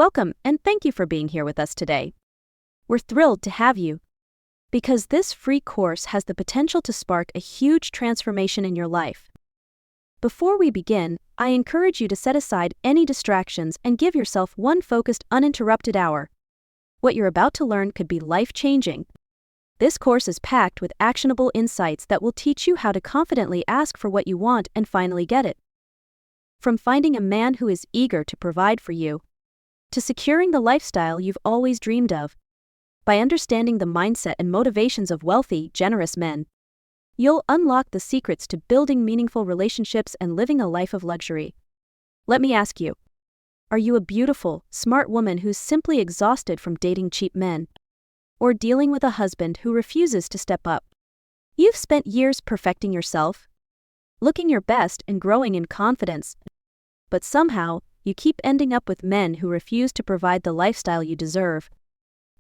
Welcome, and thank you for being here with us today. We're thrilled to have you, because this free course has the potential to spark a huge transformation in your life. Before we begin, I encourage you to set aside any distractions and give yourself one focused, uninterrupted hour. What you're about to learn could be life-changing. This course is packed with actionable insights that will teach you how to confidently ask for what you want and finally get it. From finding a man who is eager to provide for you, to securing the lifestyle you've always dreamed of. By understanding the mindset and motivations of wealthy, generous men, you'll unlock the secrets to building meaningful relationships and living a life of luxury. Let me ask you, are you a beautiful, smart woman who's simply exhausted from dating cheap men? Or dealing with a husband who refuses to step up? You've spent years perfecting yourself, looking your best and growing in confidence, but somehow, you keep ending up with men who refuse to provide the lifestyle you deserve.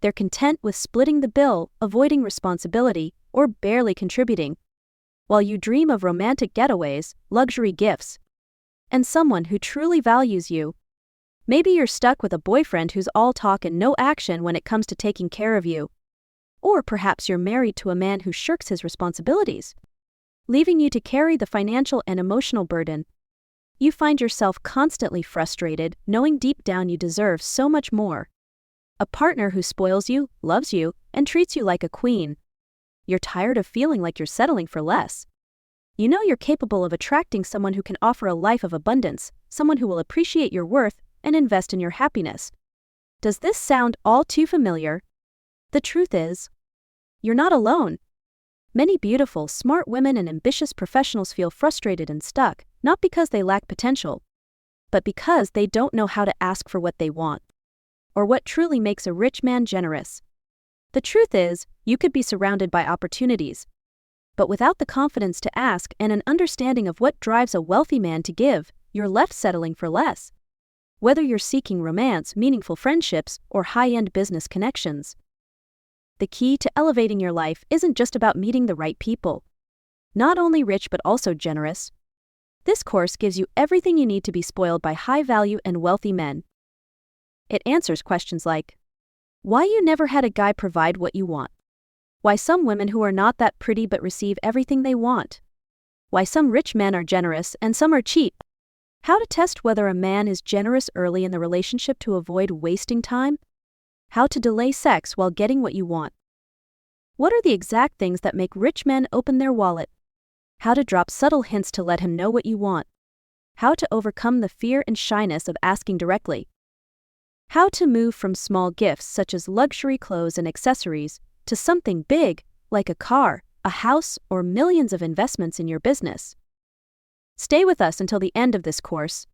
They're content with splitting the bill, avoiding responsibility, or barely contributing, while you dream of romantic getaways, luxury gifts, and someone who truly values you. Maybe you're stuck with a boyfriend who's all talk and no action when it comes to taking care of you. Or perhaps you're married to a man who shirks his responsibilities, leaving you to carry the financial and emotional burden. You find yourself constantly frustrated, knowing deep down you deserve so much more. A partner who spoils you, loves you, and treats you like a queen. You're tired of feeling like you're settling for less. You know you're capable of attracting someone who can offer a life of abundance, someone who will appreciate your worth and invest in your happiness. Does this sound all too familiar? The truth is, you're not alone. Many beautiful, smart women and ambitious professionals feel frustrated and stuck, not because they lack potential, but because they don't know how to ask for what they want, or what truly makes a rich man generous. The truth is, you could be surrounded by opportunities, but without the confidence to ask and an understanding of what drives a wealthy man to give, you're left settling for less. Whether you're seeking romance, meaningful friendships, or high-end business connections, the key to elevating your life isn't just about meeting the right people. Not only rich but also generous. This course gives you everything you need to be spoiled by high-value and wealthy men. It answers questions like, why you never had a guy provide what you want? Why some women who are not that pretty but receive everything they want? Why some rich men are generous and some are cheap? How to test whether a man is generous early in the relationship to avoid wasting time? How to delay sex while getting what you want? What are the exact things that make rich men open their wallet? How to drop subtle hints to let him know what you want? How to overcome the fear and shyness of asking directly? How to move from small gifts such as luxury clothes and accessories to something big, like a car, a house, or millions of investments in your business. Stay with us until the end of this course,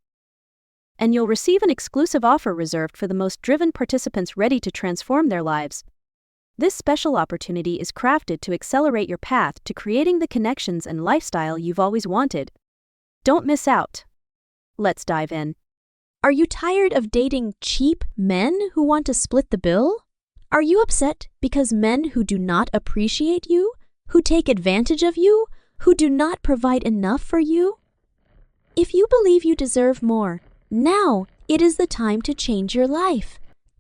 and you'll receive an exclusive offer reserved for the most driven participants ready to transform their lives. This special opportunity is crafted to accelerate your path to creating the connections and lifestyle you've always wanted. Don't miss out. Let's dive in. Are you tired of dating cheap men who want to split the bill? Are you upset because men who do not appreciate you, who take advantage of you, who do not provide enough for you? If you believe you deserve more, now it is the time to change your life.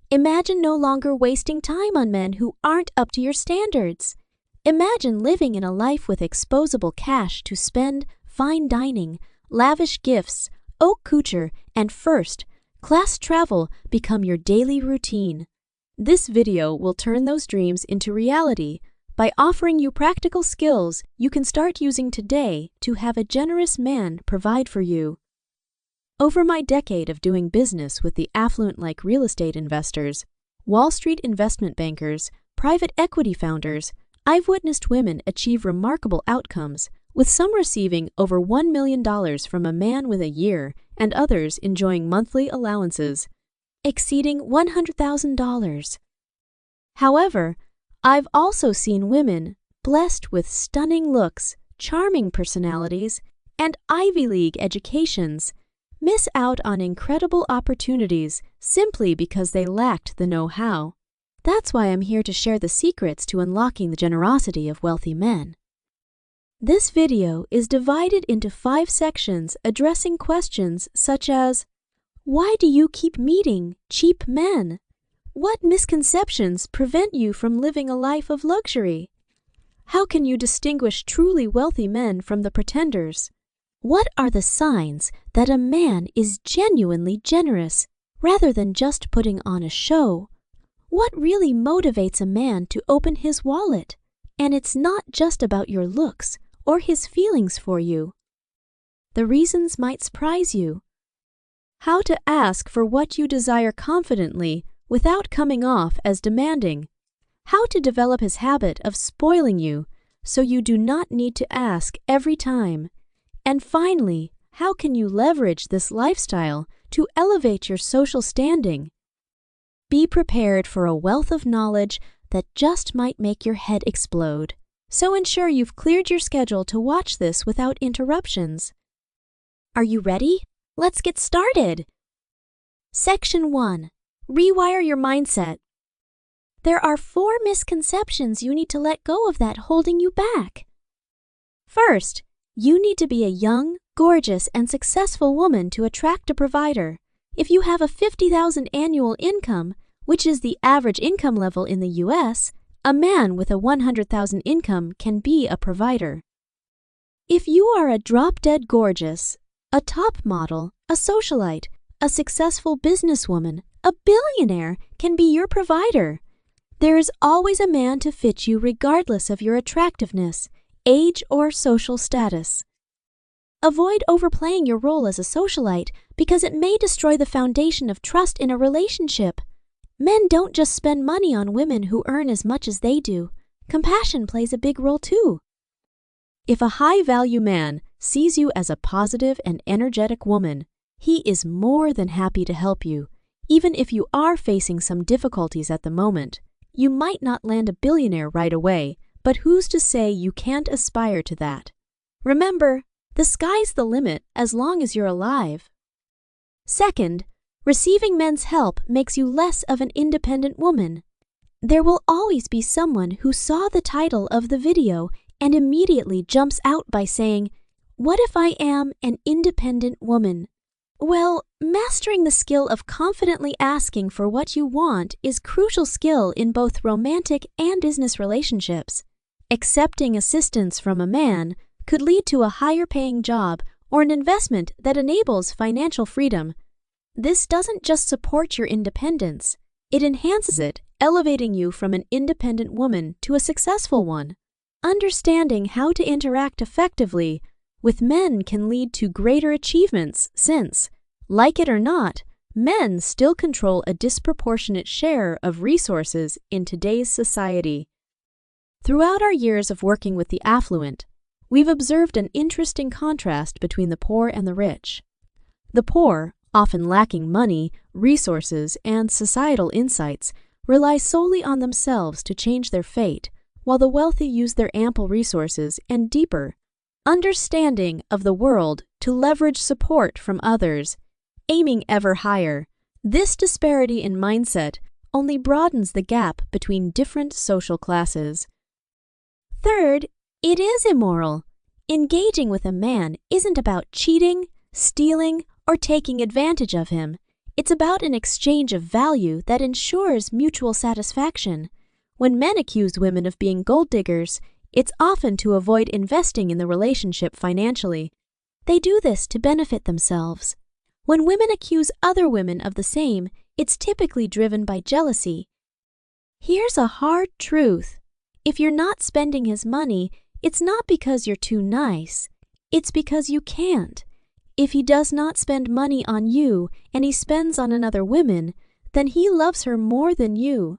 Imagine no longer wasting time on men who aren't up to your standards. Imagine living in a life with exposable cash to spend, fine dining, lavish gifts, haute couture, and first-class travel become your daily routine. This video will turn those dreams into reality by offering you practical skills you can start using today to have a generous man provide for you. Over my decade of doing business with the affluent like real estate investors, Wall Street investment bankers, private equity founders, I've witnessed women achieve remarkable outcomes, with some receiving over $1 million from a man within a year and others enjoying monthly allowances exceeding $100,000. However, I've also seen women blessed with stunning looks, charming personalities, and Ivy League educations miss out on incredible opportunities simply because they lacked the know-how. That's why I'm here to share the secrets to unlocking the generosity of wealthy men. This video is divided into 5 sections addressing questions such as, Why do you keep meeting cheap men? What misconceptions prevent you from living a life of luxury? How can you distinguish truly wealthy men from the pretenders? What are the signs that a man is genuinely generous rather than just putting on a show? What really motivates a man to open his wallet? And it's not just about your looks or his feelings for you. The reasons might surprise you. How to ask for what you desire confidently without coming off as demanding. How to develop his habit of spoiling you so you do not need to ask every time. And finally, how can you leverage this lifestyle to elevate your social standing? Be prepared for a wealth of knowledge that just might make your head explode. So ensure you've cleared your schedule to watch this without interruptions. Are you ready? Let's get started. Section 1. Rewire your mindset. There are 4 misconceptions you need to let go of that holding you back. First, you need to be a young, gorgeous, and successful woman to attract a provider. If you have a $50,000 annual income, which is the average income level in the US, a man with a $100,000 income can be a provider. If you are a drop-dead gorgeous, a top model, a socialite, a successful businesswoman, a billionaire can be your provider. There is always a man to fit you regardless of your attractiveness, age, or social status. Avoid overplaying your role as a socialite because it may destroy the foundation of trust in a relationship. Men don't just spend money on women who earn as much as they do. Compassion plays a big role too. If a high-value man sees you as a positive and energetic woman, he is more than happy to help you, even if you are facing some difficulties at the moment. You might not land a billionaire right away, but who's to say you can't aspire to that? Remember, the sky's the limit as long as you're alive. Second, receiving men's help makes you less of an independent woman. There will always be someone who saw the title of the video and immediately jumps out by saying, "What if I am an independent woman?" Well, mastering the skill of confidently asking for what you want is crucial skill in both romantic and business relationships. Accepting assistance from a man could lead to a higher-paying job or an investment that enables financial freedom. This doesn't just support your independence, it enhances it, elevating you from an independent woman to a successful one. Understanding how to interact effectively with men can lead to greater achievements since, like it or not, men still control a disproportionate share of resources in today's society. Throughout our years of working with the affluent, we've observed an interesting contrast between the poor and the rich. The poor, often lacking money, resources, and societal insights, rely solely on themselves to change their fate, while the wealthy use their ample resources and deeper understanding of the world to leverage support from others, aiming ever higher. This disparity in mindset only broadens the gap between different social classes. Third, it is immoral. Engaging with a man isn't about cheating, stealing, or taking advantage of him. It's about an exchange of value that ensures mutual satisfaction. When men accuse women of being gold diggers, it's often to avoid investing in the relationship financially. They do this to benefit themselves. When women accuse other women of the same, it's typically driven by jealousy. Here's a hard truth. If you're not spending his money, it's not because you're too nice. It's because you can't. If he does not spend money on you and he spends on another woman, then he loves her more than you.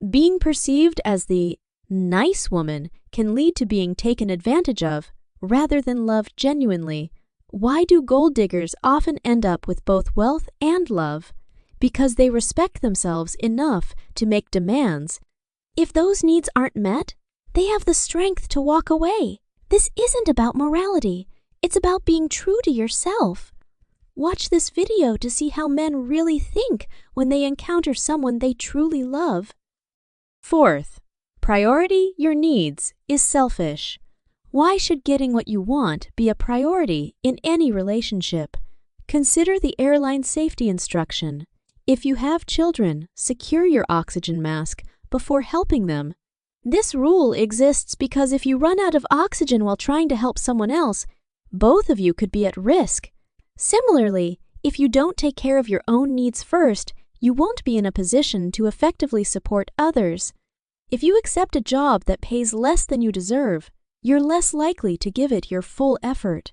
Being perceived as the nice woman can lead to being taken advantage of rather than loved genuinely. Why do gold diggers often end up with both wealth and love? Because they respect themselves enough to make demands. If those needs aren't met, they have the strength to walk away. This isn't about morality. It's about being true to yourself. Watch this video to see how men really think when they encounter someone they truly love. Fourth, priority your needs is selfish. Why should getting what you want be a priority in any relationship? Consider the airline safety instruction. If you have children, secure your oxygen mask before helping them. This rule exists because if you run out of oxygen while trying to help someone else, both of you could be at risk. Similarly, if you don't take care of your own needs first, you won't be in a position to effectively support others. If you accept a job that pays less than you deserve, you're less likely to give it your full effort.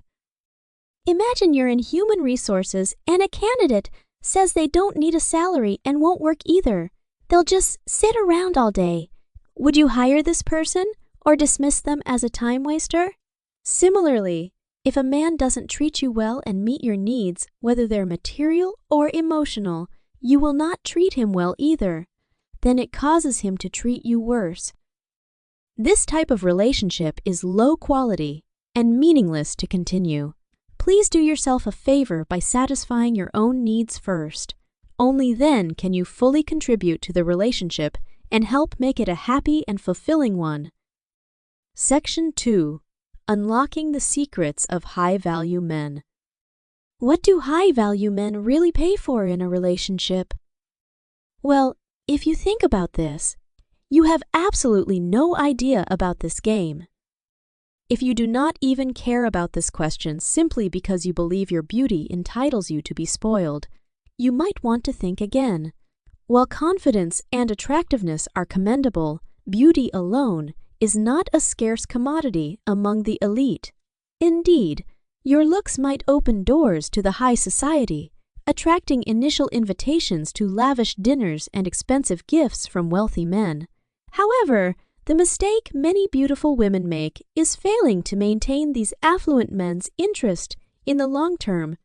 Imagine you're in human resources and a candidate says they don't need a salary and won't work either. They'll just sit around all day. Would you hire this person or dismiss them as a time waster? Similarly, if a man doesn't treat you well and meet your needs, whether they're material or emotional, you will not treat him well either. Then it causes him to treat you worse. This type of relationship is low quality and meaningless to continue. Please do yourself a favor by satisfying your own needs first. Only then can you fully contribute to the relationship and help make it a happy and fulfilling one. Section 2. Unlocking the secrets of high-value men. What do high-value men really pay for in a relationship? Well, if you think about this, you have absolutely no idea about this game. If you do not even care about this question simply because you believe your beauty entitles you to be spoiled, you might want to think again. While confidence and attractiveness are commendable, beauty alone is not a scarce commodity among the elite. Indeed, your looks might open doors to the high society, attracting initial invitations to lavish dinners and expensive gifts from wealthy men. However, the mistake many beautiful women make is failing to maintain these affluent men's interest in the long term.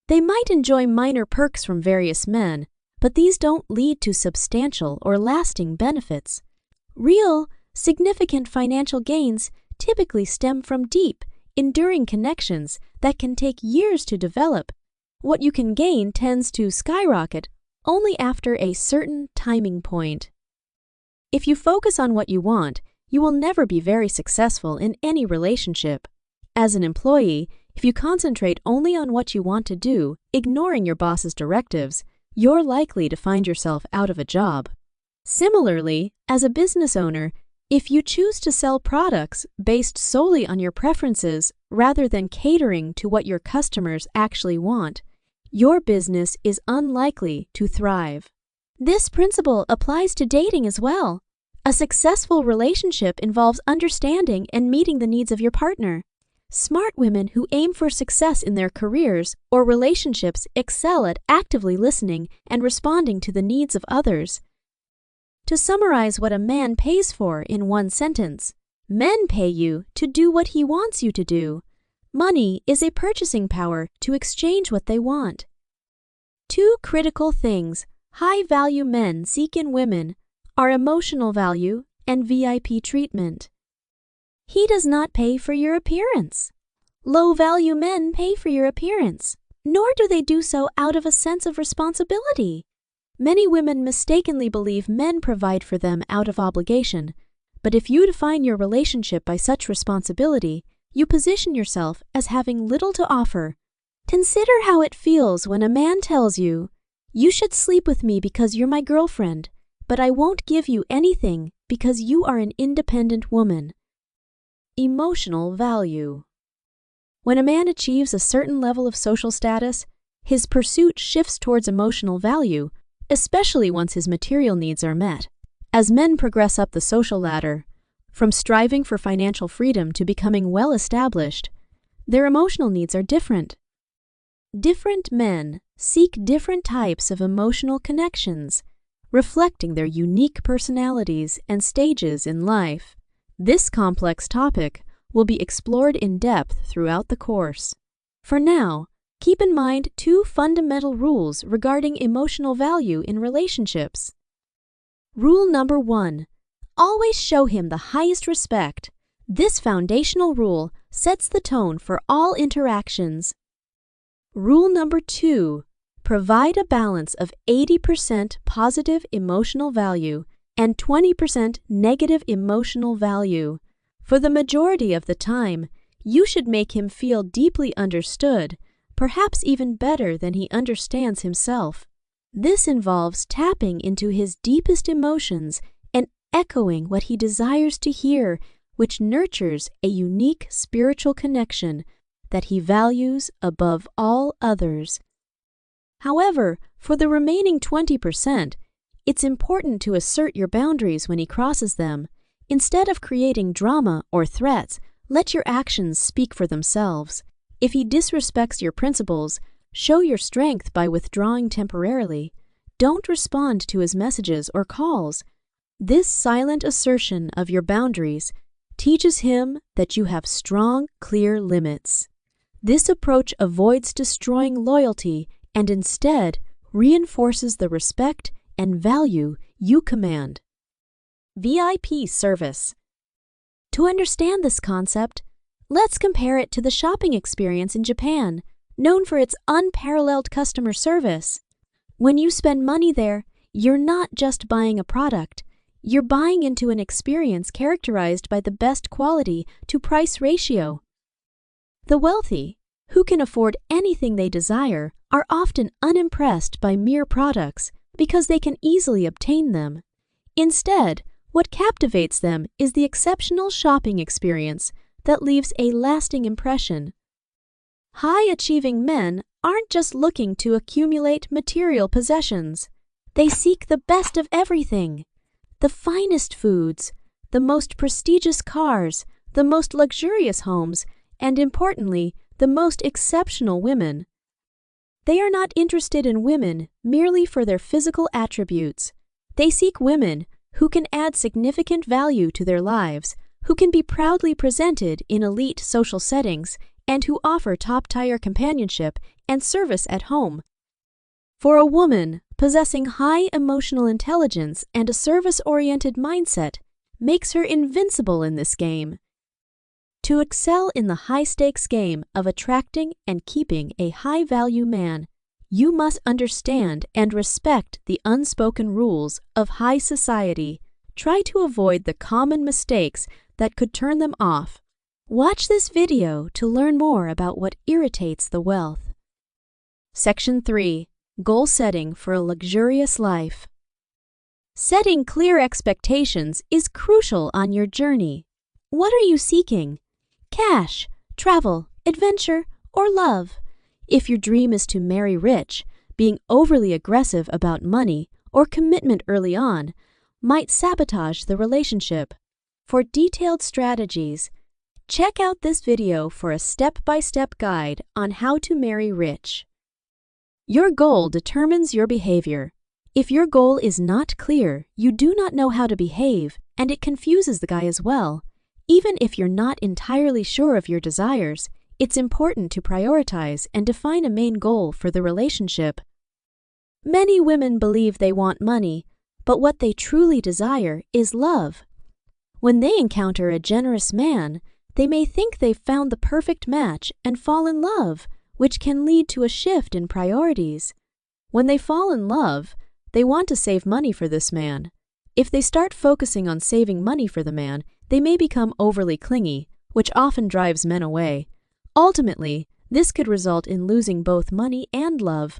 They might enjoy minor perks from various men, but these don't lead to substantial or lasting benefits. Real, significant financial gains typically stem from deep, enduring connections that can take years to develop. What you can gain tends to skyrocket only after a certain timing point. If you focus on what you want, you will never be very successful in any relationship. As an employee, if you concentrate only on what you want to do, ignoring your boss's directives, you're likely to find yourself out of a job. Similarly, as a business owner, if you choose to sell products based solely on your preferences rather than catering to what your customers actually want, your business is unlikely to thrive. This principle applies to dating as well. A successful relationship involves understanding and meeting the needs of your partner. Smart women who aim for success in their careers or relationships excel at actively listening and responding to the needs of others. To summarize what a man pays for in one sentence, men pay you to do what he wants you to do. Money is a purchasing power to exchange what they want. Two critical things high-value men seek in women are emotional value and VIP treatment. He does not pay for your appearance. Low-value men pay for your appearance, nor do they do so out of a sense of responsibility. Many women mistakenly believe men provide for them out of obligation, but if you define your relationship by such responsibility, you position yourself as having little to offer. Consider how it feels when a man tells you, "You should sleep with me because you're my girlfriend, but I won't give you anything because you are an independent woman." Emotional value. When a man achieves a certain level of social status, his pursuit shifts towards emotional value, especially once his material needs are met. As men progress up the social ladder, from striving for financial freedom to becoming well-established, their emotional needs are different. Different men seek different types of emotional connections, reflecting their unique personalities and stages in life. This complex topic will be explored in depth throughout the course. For now, keep in mind two fundamental rules regarding emotional value in relationships. Rule number 1. Always show him the highest respect. This foundational rule sets the tone for all interactions. Rule number 2. Provide a balance of 80% positive emotional value and 20% negative emotional value. For the majority of the time, you should make him feel deeply understood, perhaps even better than he understands himself. This involves tapping into his deepest emotions and echoing what he desires to hear, which nurtures a unique spiritual connection that he values above all others. However, for the remaining 20%, it's important to assert your boundaries when he crosses them. Instead of creating drama or threats, let your actions speak for themselves. If he disrespects your principles, show your strength by withdrawing temporarily. Don't respond to his messages or calls. This silent assertion of your boundaries teaches him that you have strong, clear limits. This approach avoids destroying loyalty and instead reinforces the respect and value you command. VIP service. To understand this concept, let's compare it to the shopping experience in Japan, known for its unparalleled customer service. When you spend money there, you're not just buying a product, you're buying into an experience characterized by the best quality to price ratio. The wealthy, who can afford anything they desire, are often unimpressed by mere products because they can easily obtain them. Instead, what captivates them is the exceptional shopping experience that leaves a lasting impression. High-achieving men aren't just looking to accumulate material possessions. They seek the best of everything. The finest foods, the most prestigious cars, the most luxurious homes, and importantly, the most exceptional women. They are not interested in women merely for their physical attributes. They seek women who can add significant value to their lives, who can be proudly presented in elite social settings, and who offer top-tier companionship and service at home. For a woman, possessing high emotional intelligence and a service-oriented mindset makes her invincible in this game. To excel in the high-stakes game of attracting and keeping a high-value man, you must understand and respect the unspoken rules of high society. Try to avoid the common mistakes that could turn them off. Watch this video to learn more about what irritates the wealth. Section 3. Goal Setting for a Luxurious Life. Setting clear expectations is crucial on your journey. What are you seeking? Cash, travel, adventure, or love? If your dream is to marry rich, being overly aggressive about money or commitment early on might sabotage the relationship. For detailed strategies, check out this video for a step-by-step guide on how to marry rich. Your goal determines your behavior. If your goal is not clear, you do not know how to behave, and it confuses the guy as well. Even if you're not entirely sure of your desires, it's important to prioritize and define a main goal for the relationship. Many women believe they want money, but what they truly desire is love. When they encounter a generous man, they may think they've found the perfect match and fall in love, which can lead to a shift in priorities. When they fall in love, they want to save money for this man. If they start focusing on saving money for the man, they may become overly clingy, which often drives men away. Ultimately, this could result in losing both money and love.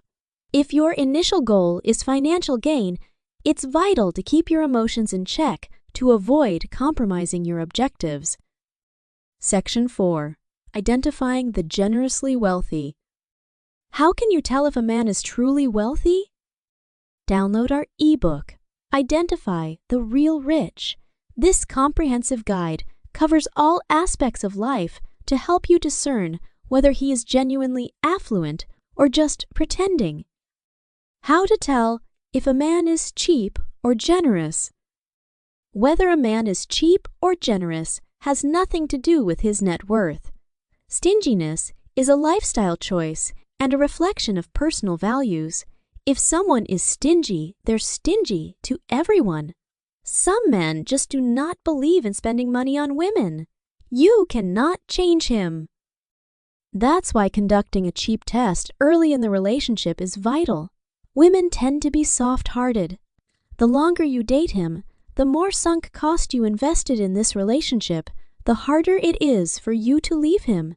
If your initial goal is financial gain, it's vital to keep your emotions in check to avoid compromising your objectives. Section 4. Identifying the generously wealthy. How can you tell if a man is truly wealthy? Download our ebook, Identify the Real Rich. This comprehensive guide covers all aspects of life to help you discern whether he is genuinely affluent or just pretending. How to tell if a man is cheap or generous. Whether a man is cheap or generous has nothing to do with his net worth. Stinginess is a lifestyle choice and a reflection of personal values. If someone is stingy, they're stingy to everyone. Some men just do not believe in spending money on women. You cannot change him. That's why conducting a cheap test early in the relationship is vital. Women tend to be soft-hearted. The longer you date him, the more sunk cost you invested in this relationship, the harder it is for you to leave him.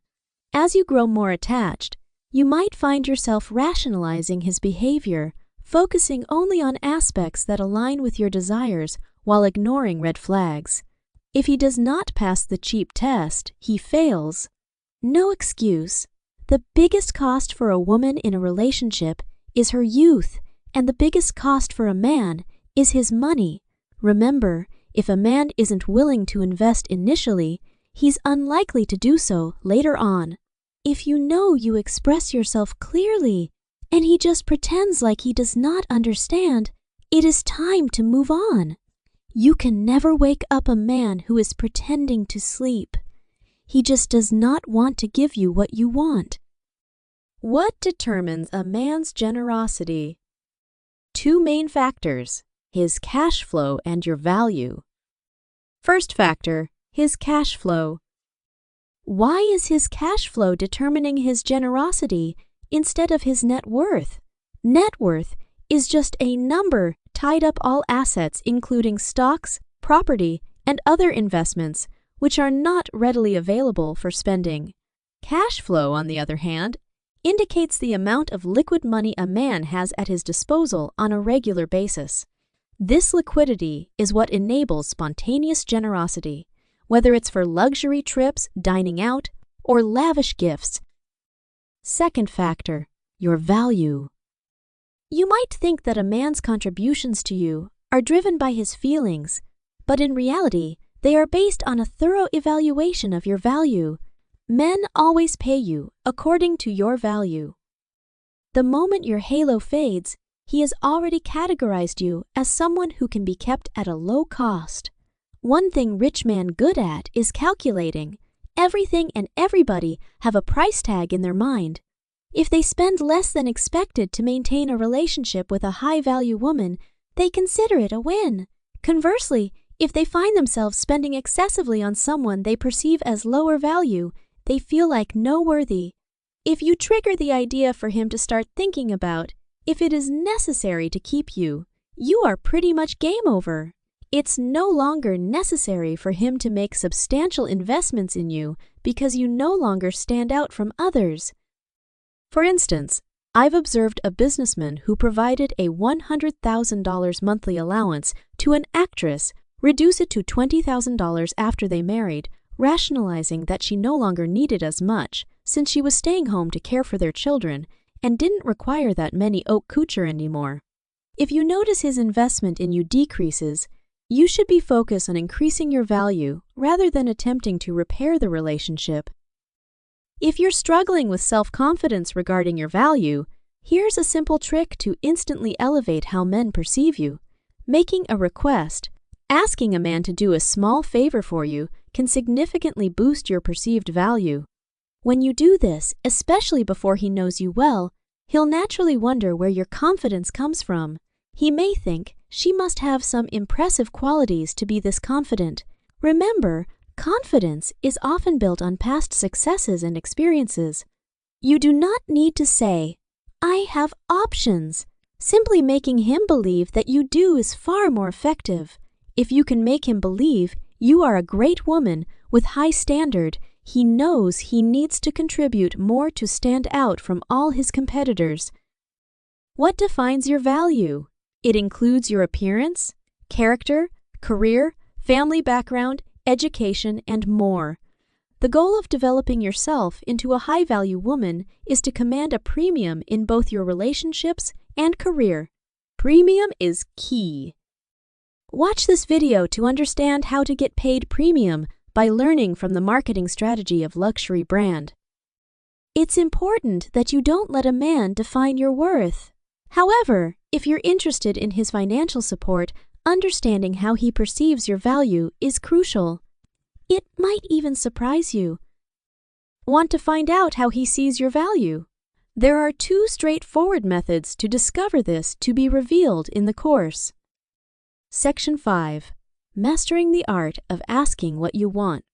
As you grow more attached, You might find yourself rationalizing his behavior, focusing only on aspects that align with your desires while ignoring red flags. If he does not pass the cheap test, he fails. No excuse. The biggest cost for a woman in a relationship is her youth, and the biggest cost for a man is his money. Remember, if a man isn't willing to invest initially, he's unlikely to do so later on. If you know you express yourself clearly, and he just pretends like he does not understand, it is time to move on. You can never wake up a man who is pretending to sleep. He just does not want to give you what you want. What determines a man's generosity? Two main factors: his cash flow and your value. First factor, his cash flow. Why is his cash flow determining his generosity instead of his net worth? Net worth is just a number tied up all assets, including stocks, property, and other investments, which are not readily available for spending. Cash flow, on the other hand, indicates the amount of liquid money a man has at his disposal on a regular basis. This liquidity is what enables spontaneous generosity, whether it's for luxury trips, dining out, or lavish gifts. Second factor, your value. You might think that a man's contributions to you are driven by his feelings, but in reality, they are based on a thorough evaluation of your value. Men always pay you according to your value. The moment your halo fades, he has already categorized you as someone who can be kept at a low cost. One thing rich men good at is calculating. Everything and everybody have a price tag in their mind. If they spend less than expected to maintain a relationship with a high-value woman, they consider it a win. Conversely, if they find themselves spending excessively on someone they perceive as lower value, they feel like no worthy. If you trigger the idea for him to start thinking about if it is necessary to keep you, you are pretty much game over. It's no longer necessary for him to make substantial investments in you because you no longer stand out from others. For instance, I've observed a businessman who provided a $100,000 monthly allowance to an actress reduce it to $20,000 after they married, rationalizing that she no longer needed as much since she was staying home to care for their children and didn't require that many haute couture anymore. If you notice his investment in you decreases, you should be focused on increasing your value rather than attempting to repair the relationship. If you're struggling with self-confidence regarding your value, here's a simple trick to instantly elevate how men perceive you. Making a request. Asking a man to do a small favor for you can significantly boost your perceived value. When you do this, especially before he knows you well, he'll naturally wonder where your confidence comes from. He may think she must have some impressive qualities to be this confident. Remember, confidence is often built on past successes and experiences. You do not need to say, "I have options." Simply making him believe that you do is far more effective. If you can make him believe you are a great woman with high standard, he knows he needs to contribute more to stand out from all his competitors. What defines your value? It includes your appearance, character, career, family background, education, and more. The goal of developing yourself into a high-value woman is to command a premium in both your relationships and career. Premium is key. Watch this video to understand how to get paid premium by learning from the marketing strategy of luxury brand. It's important that you don't let a man define your worth. However, if you're interested in his financial support, understanding how he perceives your value is crucial. It might even surprise you. Want to find out how he sees your value? There are 2 straightforward methods to discover this to be revealed in the course. Section 5. Mastering the Art of Asking What You Want.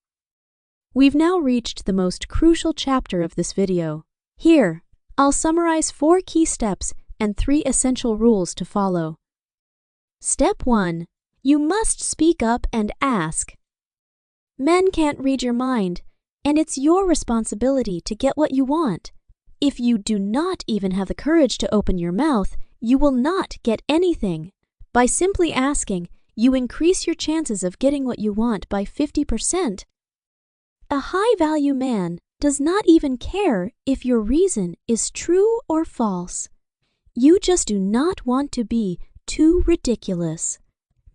We've now reached the most crucial chapter of this video. Here, I'll summarize 4 key steps and 3 essential rules to follow. Step 1. You must speak up and ask. Men can't read your mind, and it's your responsibility to get what you want. If you do not even have the courage to open your mouth, you will not get anything. By simply asking, you increase your chances of getting what you want by 50%. A high-value man does not even care if your reason is true or false. You just do not want to be too ridiculous.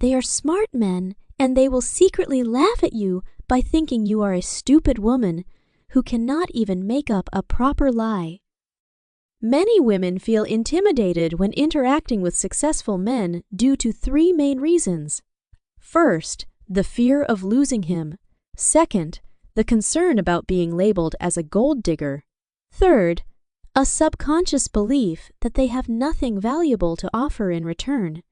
They are smart men, and they will secretly laugh at you by thinking you are a stupid woman who cannot even make up a proper lie. Many women feel intimidated when interacting with successful men due to 3 main reasons. First, the fear of losing him. Second, the concern about being labeled as a gold digger. Third, a subconscious belief that they have nothing valuable to offer in return.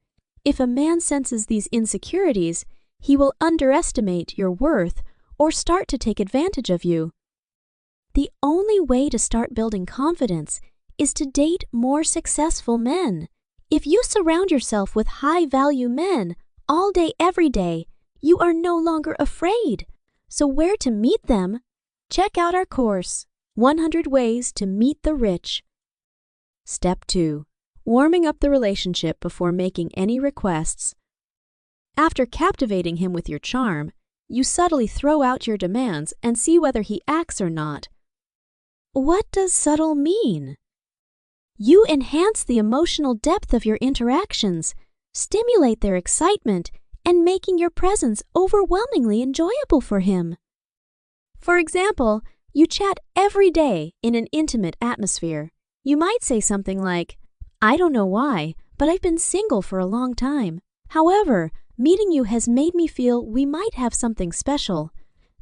If a man senses these insecurities, he will underestimate your worth or start to take advantage of you. The only way to start building confidence is to date more successful men. If you surround yourself with high-value men all day, every day, you are no longer afraid. So where to meet them? Check out our course, 100 Ways to Meet the Rich. Step 2. Warming up the relationship before making any requests. After captivating him with your charm, you subtly throw out your demands and see whether he acts or not. What does subtle mean? You enhance the emotional depth of your interactions, stimulate their excitement, and making your presence overwhelmingly enjoyable for him. For example, you chat every day in an intimate atmosphere. You might say something like, "I don't know why, but I've been single for a long time. However, meeting you has made me feel we might have something special."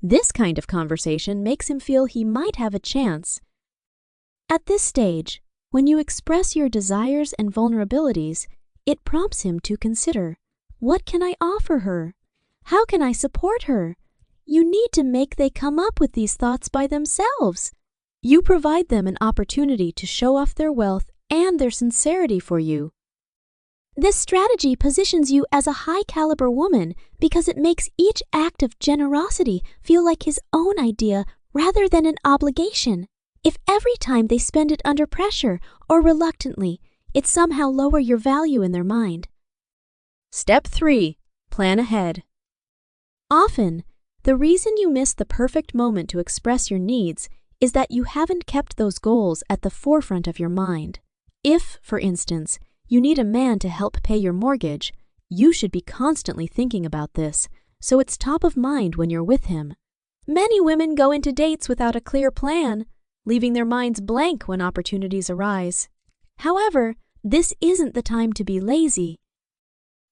This kind of conversation makes him feel he might have a chance. At this stage, when you express your desires and vulnerabilities, it prompts him to consider, what can I offer her? How can I support her? You need to make they come up with these thoughts by themselves. You provide them an opportunity to show off their wealth and their sincerity for you. This strategy positions you as a high-caliber woman because it makes each act of generosity feel like his own idea rather than an obligation. If every time they spend it under pressure or reluctantly, it somehow lowers your value in their mind. Step 3. Plan ahead. Often, the reason you miss the perfect moment to express your needs is that you haven't kept those goals at the forefront of your mind. If, for instance, you need a man to help pay your mortgage, you should be constantly thinking about this, so it's top of mind when you're with him. Many women go into dates without a clear plan, leaving their minds blank when opportunities arise. However, this isn't the time to be lazy.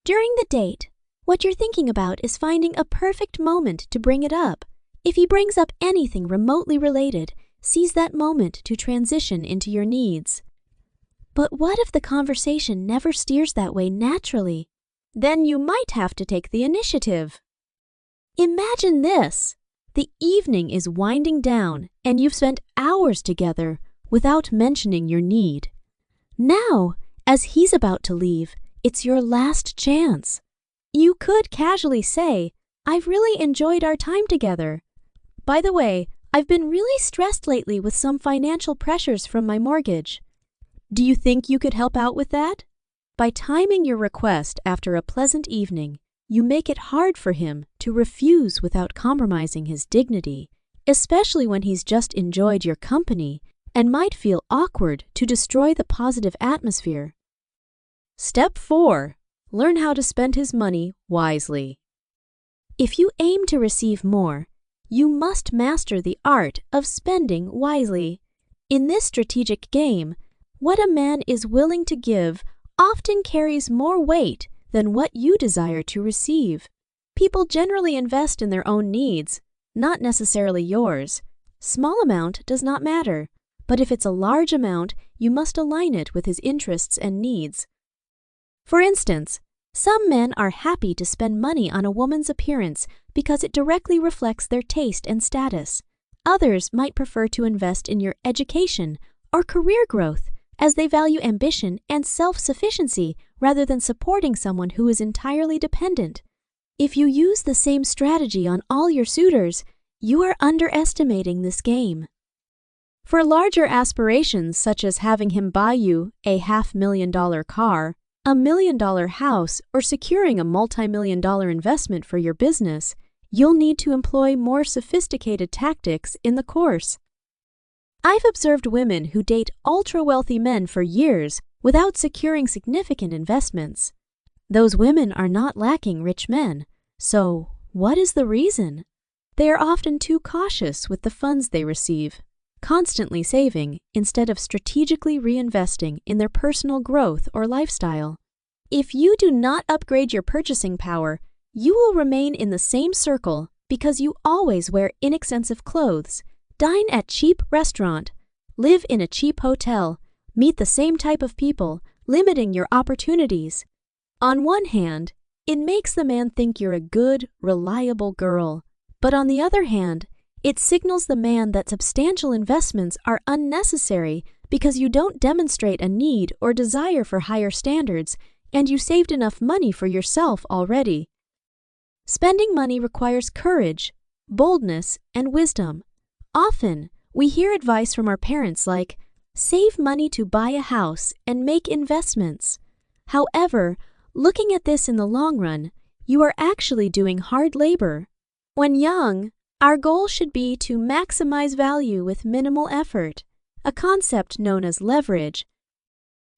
During the date, what you're thinking about is finding a perfect moment to bring it up. If he brings up anything remotely related, seize that moment to transition into your needs. But what if the conversation never steers that way naturally? Then you might have to take the initiative. Imagine this. The evening is winding down and you've spent hours together without mentioning your need. Now, as he's about to leave, it's your last chance. You could casually say, "I've really enjoyed our time together. By the way, I've been really stressed lately with some financial pressures from my mortgage. Do you think you could help out with that?" By timing your request after a pleasant evening, you make it hard for him to refuse without compromising his dignity, especially when he's just enjoyed your company and might feel awkward to destroy the positive atmosphere. Step 4. Learn how to spend his money wisely. If you aim to receive more, you must master the art of spending wisely. In this strategic game, what a man is willing to give often carries more weight than what you desire to receive. People generally invest in their own needs, not necessarily yours. Small amount does not matter, but if it's a large amount, you must align it with his interests and needs. For instance, some men are happy to spend money on a woman's appearance because it directly reflects their taste and status. Others might prefer to invest in your education or career growth, as they value ambition and self-sufficiency rather than supporting someone who is entirely dependent. If you use the same strategy on all your suitors, you are underestimating this game. For larger aspirations such as having him buy you a $500,000 car, $1,000,000 house, or securing a multi-million-dollar investment for your business, you'll need to employ more sophisticated tactics in the course. I've observed women who date ultra-wealthy men for years without securing significant investments. Those women are not lacking rich men. So, what is the reason? They are often too cautious with the funds they receive, constantly saving instead of strategically reinvesting in their personal growth or lifestyle. If you do not upgrade your purchasing power, you will remain in the same circle because you always wear inexpensive clothes, dine at cheap restaurant, live in a cheap hotel, meet the same type of people, limiting your opportunities. On one hand, it makes the man think you're a good, reliable girl. But on the other hand, it signals the man that substantial investments are unnecessary because you don't demonstrate a need or desire for higher standards and you saved enough money for yourself already. Spending money requires courage, boldness, and wisdom. Often, we hear advice from our parents like, save money to buy a house and make investments. However, looking at this in the long run, you are actually doing hard labor. When young, our goal should be to maximize value with minimal effort, a concept known as leverage.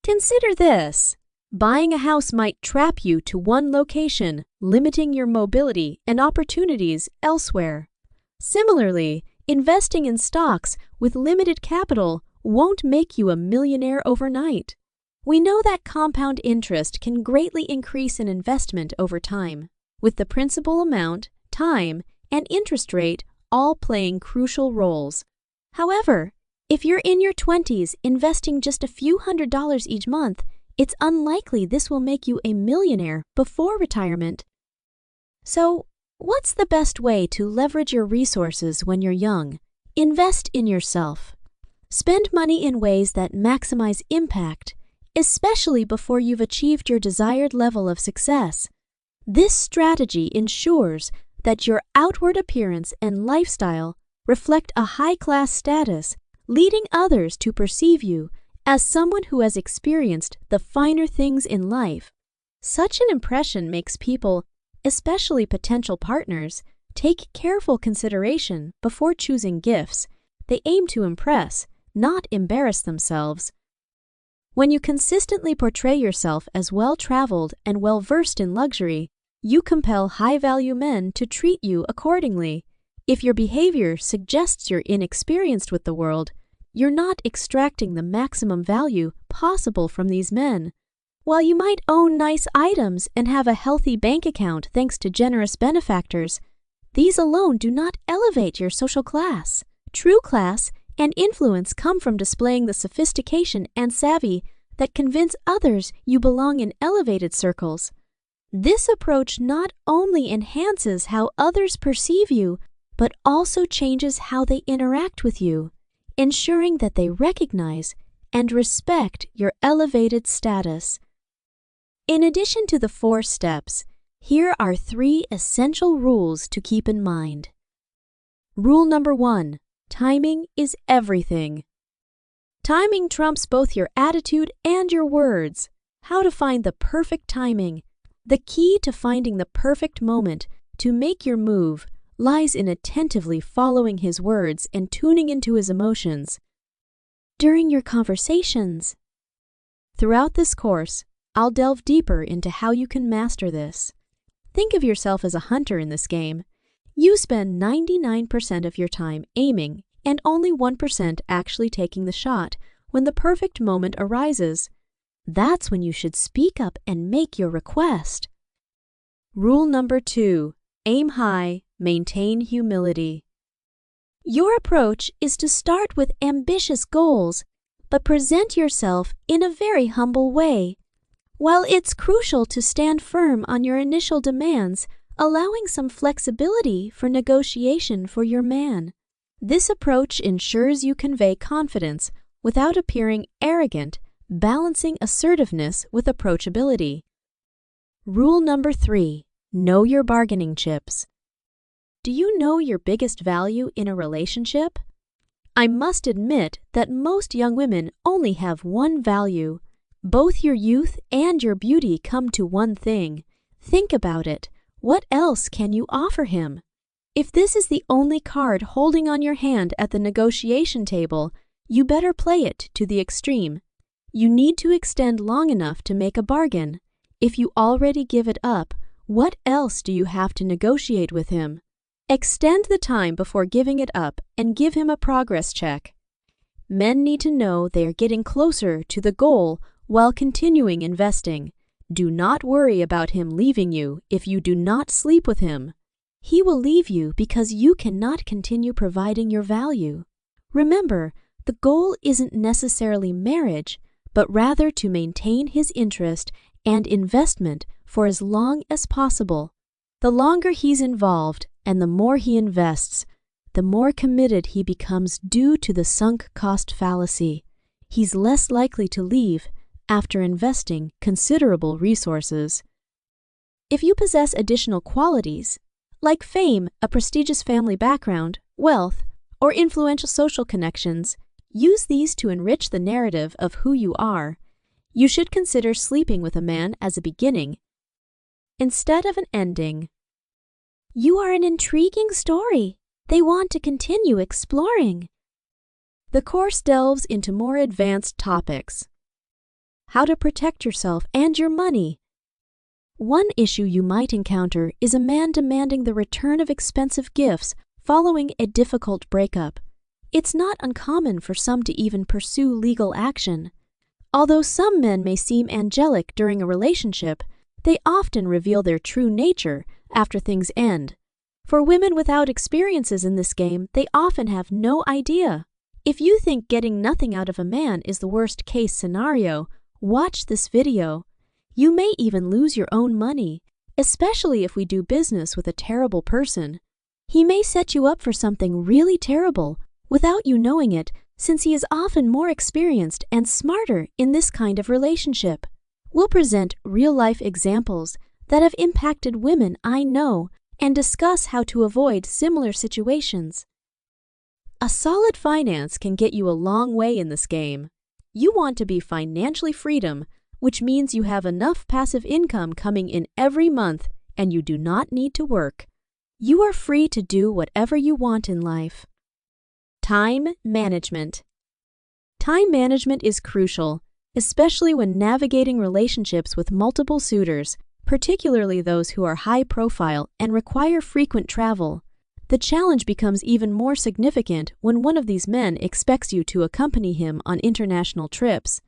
Consider this. Buying a house might trap you to one location, limiting your mobility and opportunities elsewhere. Similarly, investing in stocks with limited capital won't make you a millionaire overnight. We know that compound interest can greatly increase an investment over time, with the principal amount, time, and interest rate all playing crucial roles. However, if you're in your 20s investing just a few $100s each month, it's unlikely this will make you a millionaire before retirement. So, what's the best way to leverage your resources when you're young? Invest in yourself. Spend money in ways that maximize impact, especially before you've achieved your desired level of success. This strategy ensures that your outward appearance and lifestyle reflect a high-class status, leading others to perceive you as someone who has experienced the finer things in life. Such an impression makes people, especially potential partners, take careful consideration before choosing gifts. They aim to impress, not embarrass themselves. When you consistently portray yourself as well-traveled and well-versed in luxury, you compel high-value men to treat you accordingly. If your behavior suggests you're inexperienced with the world, you're not extracting the maximum value possible from these men. While you might own nice items and have a healthy bank account thanks to generous benefactors, these alone do not elevate your social class. True class and influence come from displaying the sophistication and savvy that convince others you belong in elevated circles. This approach not only enhances how others perceive you, but also changes how they interact with you, ensuring that they recognize and respect your elevated status. In addition to the 4 steps, here are 3 essential rules to keep in mind. Rule number 1. Timing is everything. Timing trumps both your attitude and your words. How to find the perfect timing. The key to finding the perfect moment to make your move lies in attentively following his words and tuning into his emotions. During your conversations. Throughout this course, I'll delve deeper into how you can master this. Think of yourself as a hunter in this game. You spend 99% of your time aiming and only 1% actually taking the shot when the perfect moment arises. That's when you should speak up and make your request. Rule number 2. Aim high, maintain humility. Your approach is to start with ambitious goals, but present yourself in a very humble way. While it's crucial to stand firm on your initial demands, allowing some flexibility for negotiation for your man. This approach ensures you convey confidence without appearing arrogant, balancing assertiveness with approachability. Rule number 3. Know your bargaining chips. Do you know your biggest value in a relationship? I must admit that most young women only have one value. Both your youth and your beauty come to one thing. Think about it. What else can you offer him? If this is the only card holding on your hand at the negotiation table, you better play it to the extreme. You need to extend long enough to make a bargain. If you already give it up, what else do you have to negotiate with him? Extend the time before giving it up and give him a progress check. Men need to know they are getting closer to the goal while continuing investing. Do not worry about him leaving you if you do not sleep with him. He will leave you because you cannot continue providing your value. Remember, the goal isn't necessarily marriage, but rather to maintain his interest and investment for as long as possible. The longer he's involved and the more he invests, the more committed he becomes due to the sunk cost fallacy. He's less likely to leave after investing considerable resources. If you possess additional qualities, like fame, a prestigious family background, wealth, or influential social connections, use these to enrich the narrative of who you are. You should consider sleeping with a man as a beginning instead of an ending. You are an intriguing story. They want to continue exploring. The course delves into more advanced topics. How to protect yourself and your money. One issue you might encounter is a man demanding the return of expensive gifts following a difficult breakup. It's not uncommon for some to even pursue legal action. Although some men may seem angelic during a relationship, they often reveal their true nature after things end. For women without experiences in this game, they often have no idea. If you think getting nothing out of a man is the worst case scenario, watch this video. You may even lose your own money, especially if we do business with a terrible person. He may set you up for something really terrible without you knowing it, since he is often more experienced and smarter in this kind of relationship. We'll present real-life examples that have impacted women I know and discuss how to avoid similar situations. A solid finance can get you a long way in this game. You want to be financially freedom, which means you have enough passive income coming in every month and you do not need to work. You are free to do whatever you want in life. Time management. Time management is crucial, especially when navigating relationships with multiple suitors, particularly those who are high profile and require frequent travel. The challenge becomes even more significant when one of these men expects you to accompany him on international trips.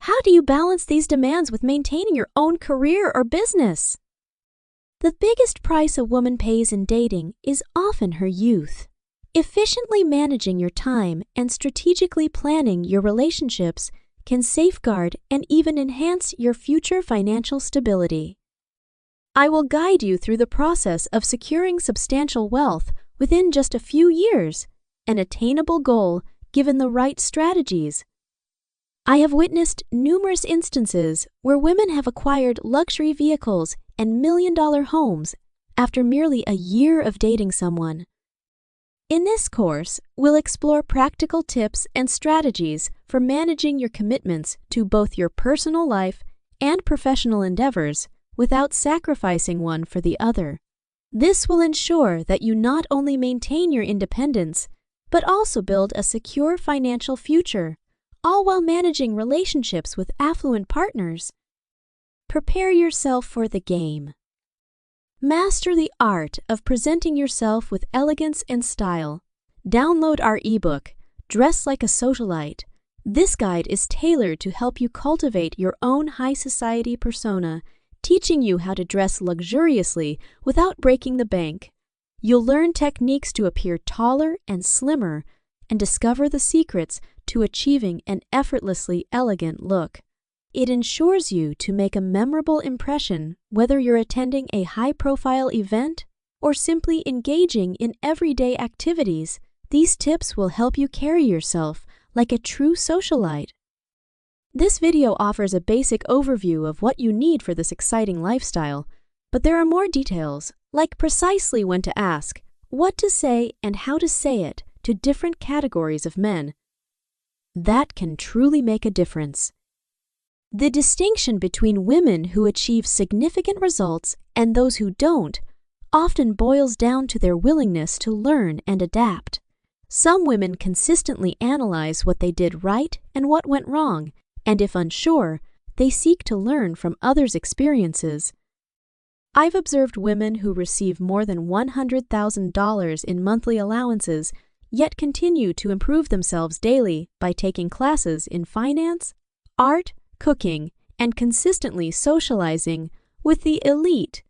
How do you balance these demands with maintaining your own career or business? The biggest price a woman pays in dating is often her youth. Efficiently managing your time and strategically planning your relationships can safeguard and even enhance your future financial stability. I will guide you through the process of securing substantial wealth within just a few years, an attainable goal given the right strategies. I have witnessed numerous instances where women have acquired luxury vehicles and million-dollar homes after merely a year of dating someone. In this course, we'll explore practical tips and strategies for managing your commitments to both your personal life and professional endeavors without sacrificing one for the other. This will ensure that you not only maintain your independence, but also build a secure financial future, all while managing relationships with affluent partners. Prepare yourself for the game. Master the art of presenting yourself with elegance and style. Download our ebook, Dress Like a Socialite. This guide is tailored to help you cultivate your own high society persona, teaching you how to dress luxuriously without breaking the bank. You'll learn techniques to appear taller and slimmer and discover the secrets to achieving an effortlessly elegant look. It ensures you to make a memorable impression whether you're attending a high-profile event or simply engaging in everyday activities. These tips will help you carry yourself like a true socialite. This video offers a basic overview of what you need for this exciting lifestyle, but there are more details, like precisely when to ask, what to say and how to say it, to different categories of men. That can truly make a difference. The distinction between women who achieve significant results and those who don't often boils down to their willingness to learn and adapt. Some women consistently analyze what they did right and what went wrong, and if unsure, they seek to learn from others' experiences. I've observed women who receive more than $100,000 in monthly allowances, yet continue to improve themselves daily by taking classes in finance, art, cooking, and consistently socializing with the elite.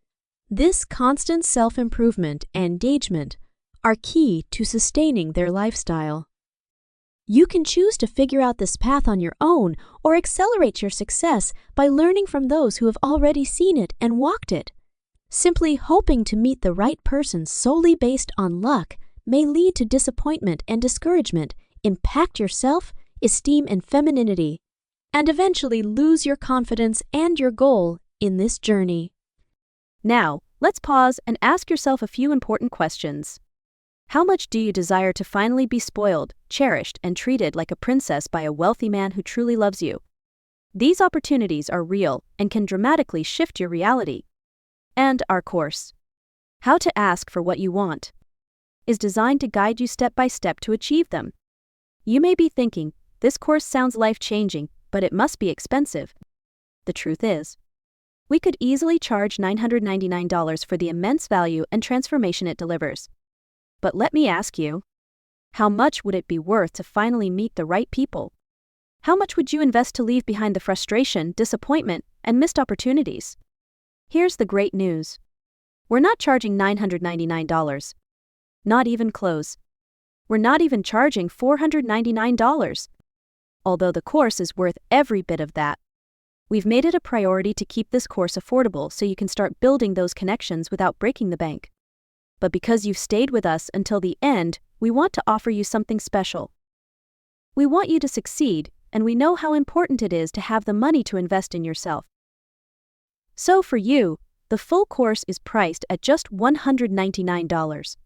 This constant self-improvement and engagement are key to sustaining their lifestyle. You can choose to figure out this path on your own or accelerate your success by learning from those who have already seen it and walked it. Simply hoping to meet the right person solely based on luck may lead to disappointment and discouragement, impact your self-esteem and femininity, and eventually lose your confidence and your goal in this journey. Now, let's pause and ask yourself a few important questions. How much do you desire to finally be spoiled, cherished, and treated like a princess by a wealthy man who truly loves you? These opportunities are real and can dramatically shift your reality. And our course, How to Ask for What You Want, is designed to guide you step by step to achieve them. You may be thinking, this course sounds life-changing, but it must be expensive. The truth is, we could easily charge $999 for the immense value and transformation it delivers. But let me ask you, how much would it be worth to finally meet the right people? How much would you invest to leave behind the frustration, disappointment, and missed opportunities? Here's the great news. We're not charging $999. Not even close. We're not even charging $499. Although the course is worth every bit of that. We've made it a priority to keep this course affordable so you can start building those connections without breaking the bank. But because you've stayed with us until the end, we want to offer you something special. We want you to succeed, and we know how important it is to have the money to invest in yourself. So for you, the full course is priced at just $199.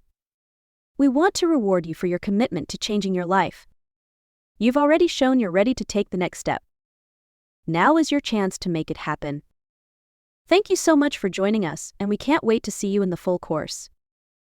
We want to reward you for your commitment to changing your life. You've already shown you're ready to take the next step. Now is your chance to make it happen. Thank you so much for joining us, and we can't wait to see you in the full course.